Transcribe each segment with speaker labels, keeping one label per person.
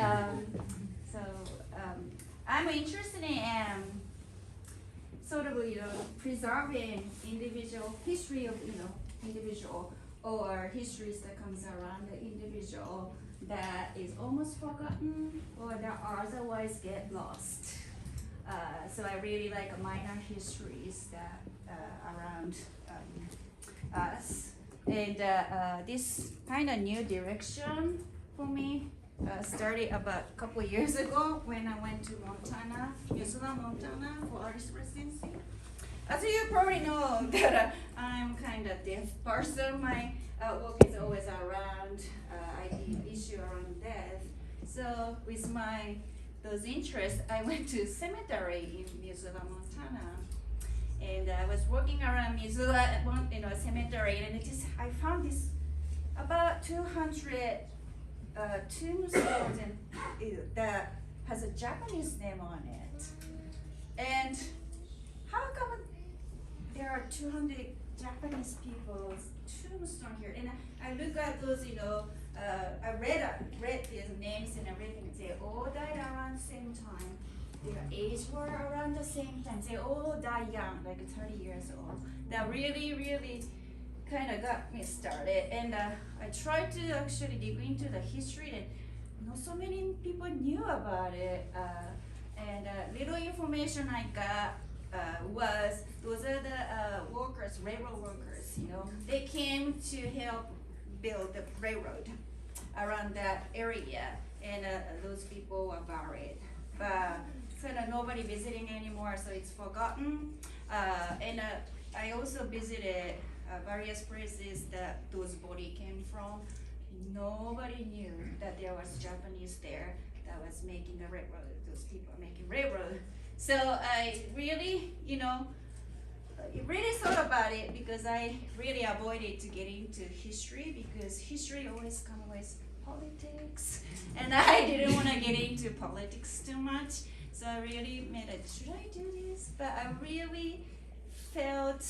Speaker 1: Um, so I'm interested in sort of preserving individual history of individual or histories that comes around the individual that is almost forgotten or that otherwise get lost. So I really like minor histories that around us. And this kind of new direction for me started about a couple years ago when I went to Montana, Missoula, Montana for artist residency. As you probably know that I'm kind of deaf person. My work is always around issue around death. So with those interests, I went to cemetery in Missoula, Montana. And I was walking around Missoula, cemetery, and I found this about 200 tombstones that has a Japanese name on it. And how come there are 200 Japanese people's tombstone here? And I look at those, I read these names and everything. They all died around the same time. Their age were around the same time. They all died young, like 30 years old. That really, really kind of got me started. And I tried to actually dig into the history, and not so many people knew about it. And little information I got was those are the workers, railroad workers. They came to help build the railroad around that area, and those people were buried. But kind of nobody visiting anymore, so it's forgotten. And I also visited various places that those bodies came from. Nobody knew that there was Japanese there that was making the railroad. Those people making railroad. So I really, really thought about it because I really avoided to get into history because history always comes with politics, and I didn't want to get into politics too much. So I really should I do this? But I really felt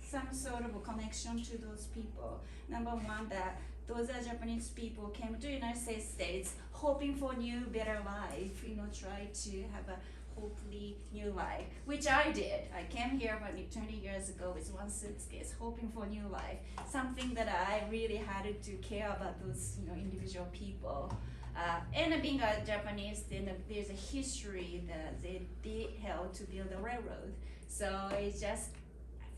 Speaker 1: some sort of a connection to those people. Number one, that those are Japanese people came to the United States hoping for new, better life, try to have a hopefully new life, which I did. I came here about 20 years ago with one suitcase, hoping for new life, something that I really had to care about those individual people. And being a Japanese, then there's a history that they did help to build the railroad. So I just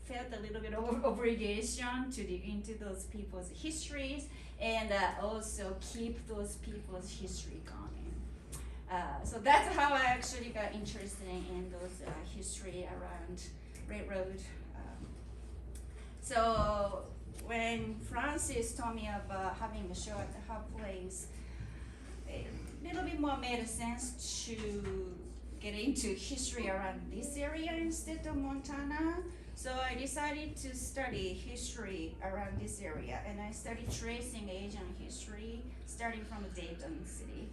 Speaker 1: felt a little bit of obligation to dig into those people's histories and also keep those people's history going. So that's how I actually got interested in those history around railroad. So when Francis told me about having a show at her place, a little bit more made sense to get into history around this area instead of Montana. So I decided to study history around this area, and I started tracing Asian history starting from Dayton City.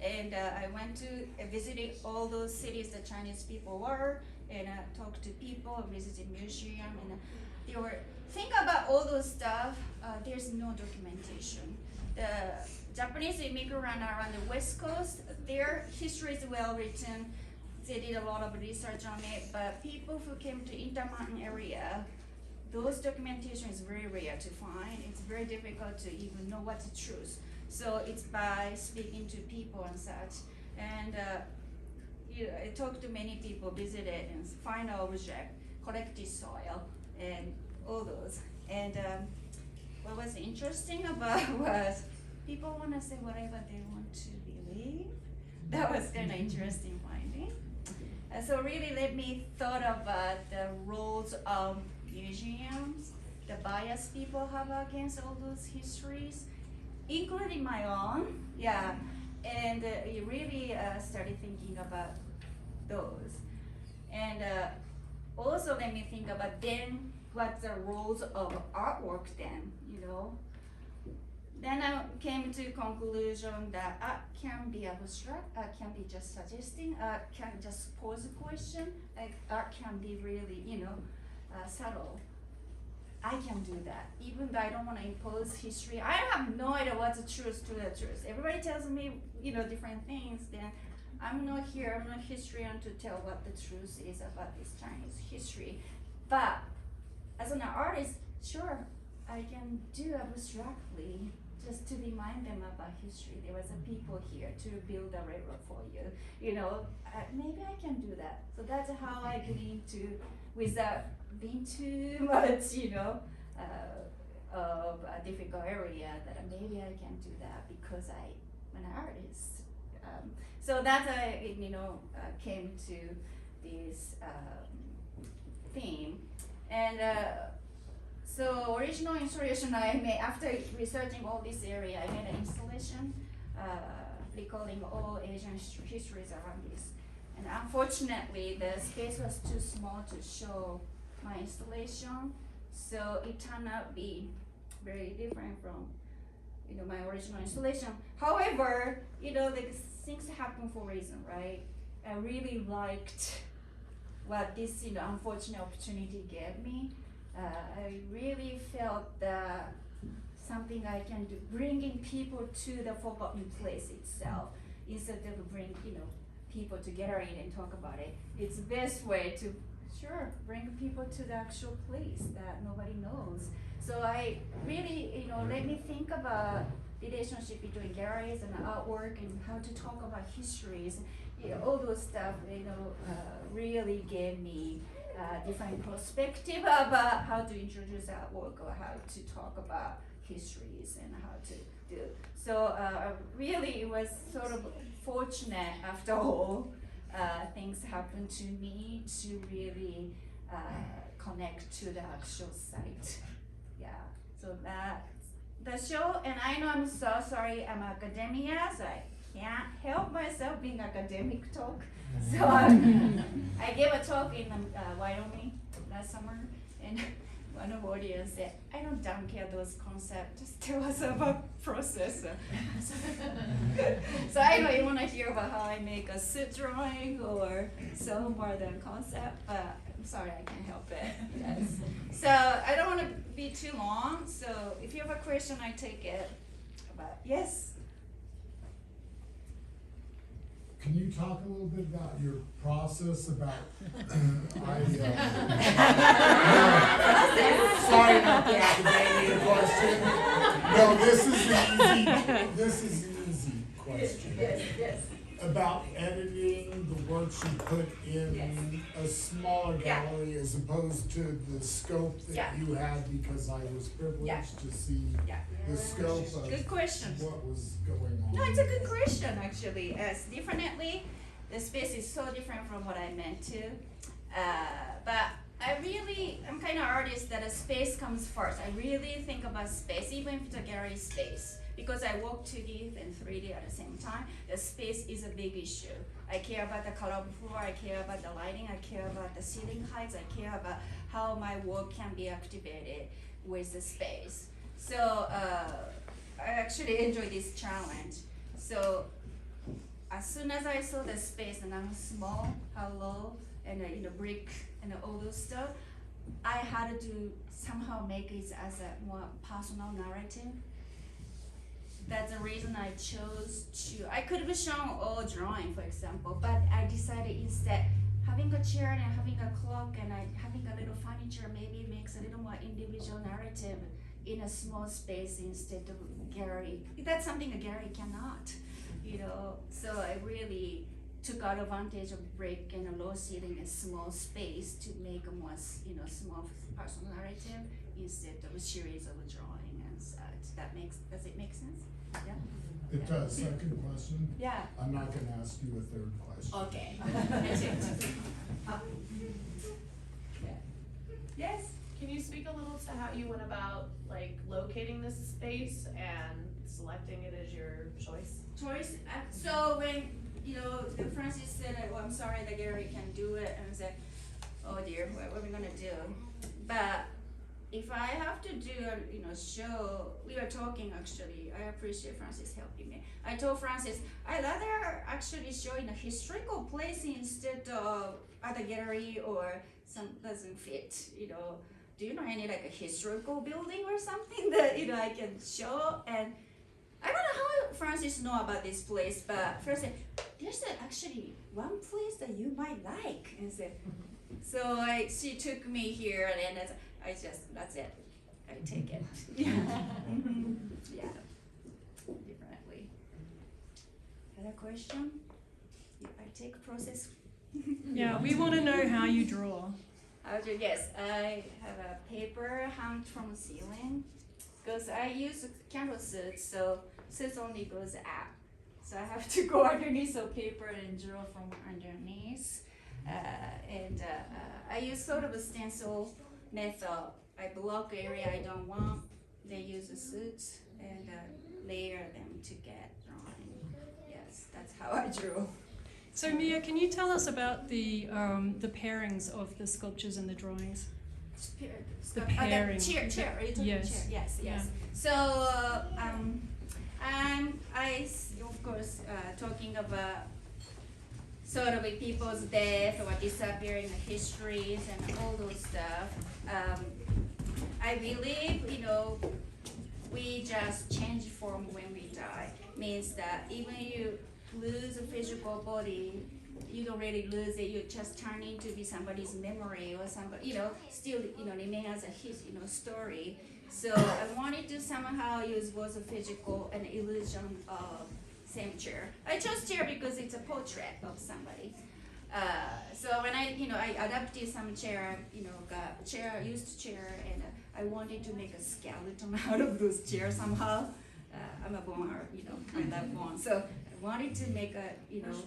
Speaker 1: And I went to visited all those cities that Chinese people were, and talked to people, visited museum, and they were think about all those stuff. There's no documentation. The Japanese immigrant around the West Coast, their history is well written. They did a lot of research on it, but people who came to Intermountain area, those documentation is very rare to find. It's very difficult to even know what's the truth. So it's by speaking to people and such. And I talked to many people, visited and find object, collected soil, and all those. And what was interesting about was people want to say whatever they want to believe. That was kind of interesting finding. So really let me thought about the roles of museums, the bias people have against all those histories, including my own, and you really started thinking about those. And also let me think about then what the roles of artwork then, Then I came to conclusion that art can be abstract, art can be just suggesting, art can just pose a question, like art can be really, subtle. I can do that, even though I don't want to impose history. I have no idea what's the truth to the truth. Everybody tells me, different things. Then I'm not here. I'm not historian to tell what the truth is about this Chinese history. But as an artist, sure, I can do abstractly, just to remind them about history. There was a people here to build a railroad for you. Maybe I can do that. So that's how I get into, without being too much, of a difficult area, that maybe I can do that because I'm an artist. So that's came to this theme. And so original installation I made, after researching all this area, I made an installation recalling all Asian histories around this. And unfortunately, the space was too small to show my installation, so it turned out to be very different from my original installation. However, the things happen for a reason, right? I really liked what this unfortunate opportunity gave me. I really felt that something I can do, bringing people to the forgotten place itself, instead of bring people together and talk about it. It's the best way to bring people to the actual place that nobody knows. So I really let me think about relationship between galleries and artwork, and how to talk about histories. All those stuff really gave me different perspective about how to introduce artwork, or how to talk about histories, and how to do. So really, it was sort of fortunate after all. Things happened to me to really connect to the actual site. Yeah. So that's the show, and I know I'm so sorry. I'm academia, so I can't help myself being academic talk. So I gave a talk in Wyoming last summer, and one of the audience said, "I don't care those concepts, just tell us about process." So I know you want to hear about how I make a suit drawing or some more than concept, but I'm sorry, I can't help it. Yes. So I don't want to be too long, so if you have a question, I take it. But yes.
Speaker 2: Can you talk a little bit about your process about, sorry about the academia question. No, this is an easy question.
Speaker 1: Yes.
Speaker 2: About editing the works you put in a smaller gallery as opposed to the scope that you had, because I was privileged to see the scope of
Speaker 1: Good question.
Speaker 2: what was going on.
Speaker 1: No, it's a good question actually. As definitely, the space is so different from what I meant to. But I'm kind of artist that a space comes first. I really think about space, even if it's a gallery space. Because I work 2D and 3D at the same time, the space is a big issue. I care about the color of the floor, I care about the lighting, I care about the ceiling heights, I care about how my work can be activated with the space. So I actually enjoy this challenge. So as soon as I saw the space and how small, how low, and brick and all those stuff, I had to somehow make it as a more personal narrative. That's the reason I chose to. I could have shown all drawing, for example, but I decided instead having a chair and having a clock and having a little furniture maybe makes a little more individual narrative in a small space instead of gallery. That's something a gallery cannot, So I really took out advantage of brick and a low ceiling and small space to make a more, small personal narrative instead of a series of drawing and such. Does it make sense? Yeah.
Speaker 2: It does. Second question.
Speaker 1: Yeah.
Speaker 2: I'm not going to ask you a third question.
Speaker 1: Okay. That's it. Yeah. Yes.
Speaker 3: Can you speak a little to how you went about locating this space and selecting it as your choice?
Speaker 1: So when the Francis said, "Oh, I'm sorry, the gallery can't do it," and I said, "Oh dear, what are we gonna do?" But if I have to do a show, we were talking actually. I appreciate Francis helping me. I told Francis I'd rather actually show in a historical place instead of at a gallery or some doesn't fit, do you know any like a historical building or something that I can show? And I don't know how Francis know about this place, but first said, there's actually one place that you might like, and said, so she took me here, and then that's it. I take it. Yeah. Yeah. Definitely. Other question? I take process.
Speaker 4: Yeah, we want to know how you draw.
Speaker 1: Yes, I have a paper hung from the ceiling because I use candle suits, so suits only goes up. So I have to go underneath the paper and draw from underneath. I use sort of a stencil method. I block area I don't want. They use the suits and layer them to get drawing. Yes, that's how I drew.
Speaker 4: So Mia, can you tell us about the pairings of the sculptures and the drawings? The pairing.
Speaker 1: Chair. Are you talking
Speaker 4: Yes.
Speaker 1: chair? Yes.
Speaker 4: Yeah.
Speaker 1: So I of course talking about sort of people's death or disappearing histories and all those stuff. I believe we just change form when we die. Means that even you lose a physical body, you don't really lose it. You just turn into be somebody's memory or somebody, still remain as a story. So I wanted to somehow use both a physical and illusion of same chair. I chose chair because it's a portrait of somebody. So when I adapted some chair, got chair, used chair, and I wanted to make a skeleton out of those chairs somehow. I'm a born, I love born. So I wanted to make a,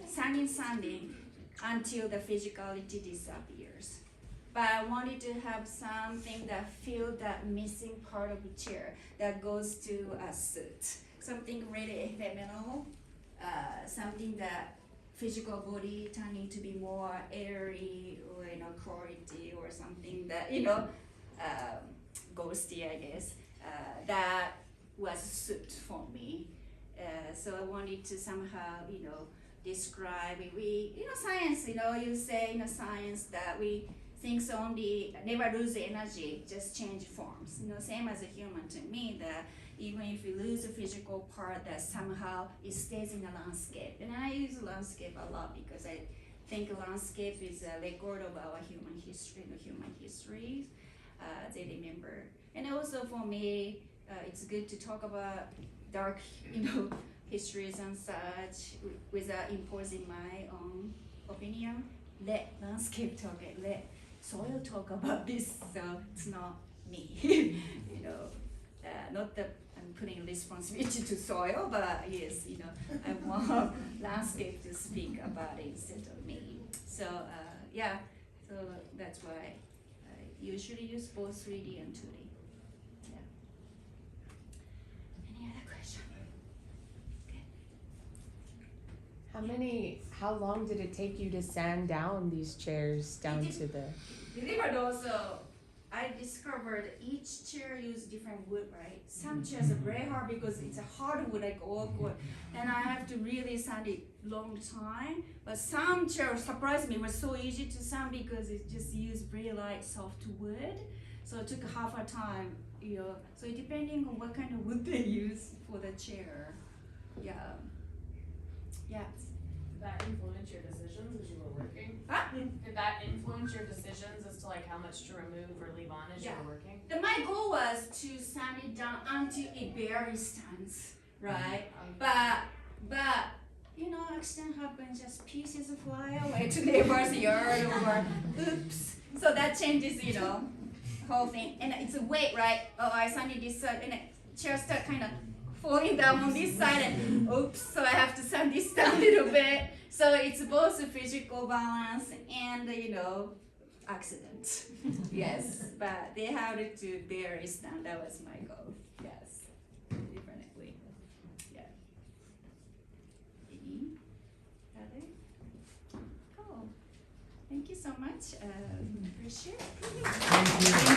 Speaker 1: standing until the physicality disappears. But I wanted to have something that filled that missing part of the chair that goes to a suit. Something really ephemeral, something that physical body turning to be more airy or quality or something that ghosty, I guess. That was suit for me. So I wanted to somehow describe science. You say science that we things only never lose energy, just change forms. Same as a human to me, that even if you lose a physical part, that somehow it stays in the landscape. And I use landscape a lot because I think landscape is a record of our human history, human histories. They remember. And also for me, it's good to talk about dark, histories and such without imposing my own opinion. Let landscape talk it, let soil talk about this, so it's not me. Not that I'm putting responsibility to soil, but yes, I want landscape to speak about it instead of me. So so that's why I usually use both 3D and 2D. Yeah. Any other question?
Speaker 5: How long did it take you to sand down these chairs down to the?
Speaker 1: Believe it also, I discovered each chair use different wood, right? Some chairs are very hard because it's a hardwood like oak wood, and I have to really sand it long time. But some chairs surprised me, it was so easy to sand because it just used very light soft wood. So it took half a time, So depending on what kind of wood they use for the chair. Yeah. Yeah.
Speaker 3: Did that influence your decisions as you were working?
Speaker 1: Ah.
Speaker 3: Did that influence your decisions as to how much to remove or leave on as you were working?
Speaker 1: My goal was to sand it down until it barely stands, right? But accident happens, just pieces fly away to neighbor's yard or oops. So that changes, whole thing. And it's a weight, right? Oh, I sanded this side, and the chair start kind of falling down on this side, and oops, so I have to sand this down a little bit. So it's both a physical balance and, accident. Yes, but they have it to barely stand. That was my goal. Yes, definitely. Yeah. Any other? Cool. Thank you so much. Appreciate it.
Speaker 2: Thank you.